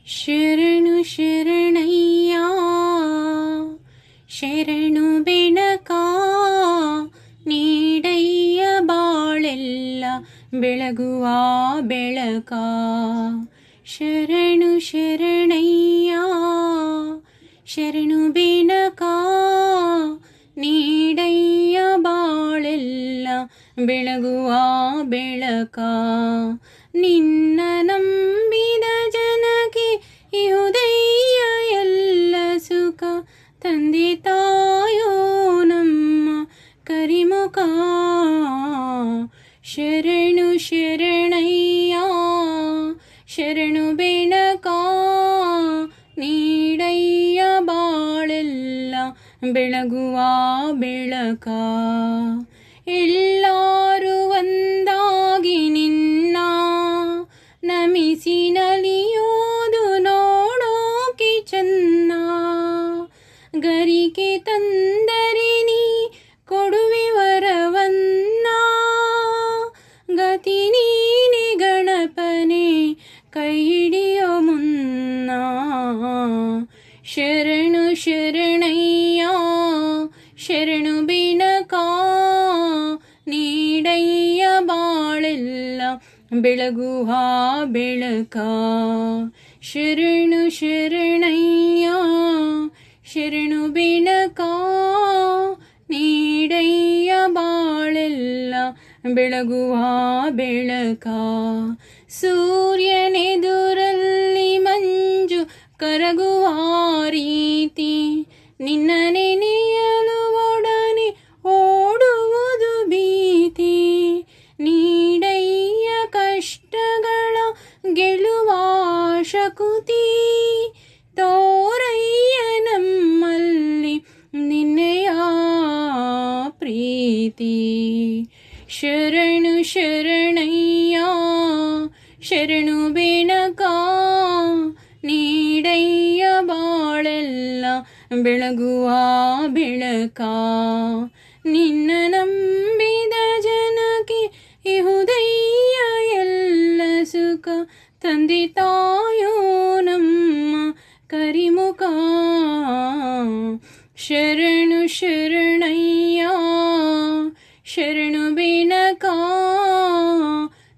ಶರಣು ಶರಣಯ್ಯ ಶರಣು ಬೆನಕ ನೀಡಯ್ಯ ಬಾಳೆಲ್ಲ ಬೆಳಗುವ ಬೆಳಕ. ಶರಣು ಶರಣಯ್ಯ ಶರಣು ಬೆನಕ ನೀಡಯ್ಯ ಬಾಳೆಲ್ಲ ಬೆಳಗುವ ಬೆಳಕ. ನಿನ್ನ ನಂಬಿದ ಜನಕ್ಕೆ ಇಹುದಯ್ಯ ಎಲ್ಲ ಸುಖ, ತಂದೆ ತಾಯೋ ನಮ್ಮ ಕರಿಮುಖ. ಶರಣು ಶರಣಯ್ಯ ಶರಣು ಬೆನಕ ನೀಡಯ್ಯ ಬಾಳೆಲ್ಲ ಬೆಳಗುವ ಬೆಳಕ. ಎಲ್ಲರೂ ಒಂದಾಗಿ ನಿನ್ನ ನಮಿಸಿ ನಲಿಯೋದು ನೋಡೋಕೆ ಚೆನ್ನ. ಗರಿಕೆ ತಂದರೆ ನೀ ಕೊಡುವೆ ವರವನ್ನ, ಗತಿ ನೀನೆ ಗಣಪನೆ ಕೈ ಹಿಡಿಯೋ ಮುನ್ನ. ಶರಣು ಶರಣಯ್ಯ ಶರಣು ಬೆನಕ ನೀಡಯ್ಯ ಬಾಳೆಲ್ಲ ಬೆಳಗುವ ಬೆಳಕ. ಶರಣು ಶರಣಯ್ಯ ಶರಣು ಬೆನಕ ನೀಡಯ್ಯ ಬಾಳೆಲ್ಲ ಬೆಳಗುವ ಬೆಳಕ. ಸೂರ್ಯನೆದುರಲ್ಲಿ ಮಂಜು ಕರಗುವ ರೀತಿ, ನಿನ್ನ ನೆನೆಯಲು ಒಡನೆ ಓಡುವುದು ಭೀತಿ. ನೀಡಯ್ಯ ಕಷ್ಟಗಳ ಗೆಲುವ ಶಕುತಿ, ತೋರಯ್ಯ ನಮ್ಮಲ್ಲಿ ನಿನ್ನೆಯ ಪ್ರೀತಿ. ಶರಣು ಶರಣಯ್ಯ ಶರಣು ಬೆನಕ ನೀಡಯ್ಯ ಬಾಳೆಲ್ಲ ಬೆಳಗುವ ಬೆಳಕ. ನಿನ್ನ ನಂಬಿದ ಜನಕ್ಕೆ ಇಹುದಯ್ಯ ಎಲ್ಲ ಸುಖ, ತಂದೆ ತಾಯೋ ನಮ್ಮ ಕರಿಮುಖ. ಶರಣು ಶರಣಯ್ಯ ಶರಣು ಬೆನಕ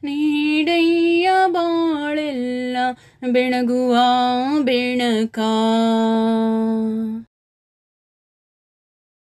ನೀಡಯ್ಯ ಬಾಳೆಲ್ಲ ಬೆಳಗುವ ಬೆಳಕ.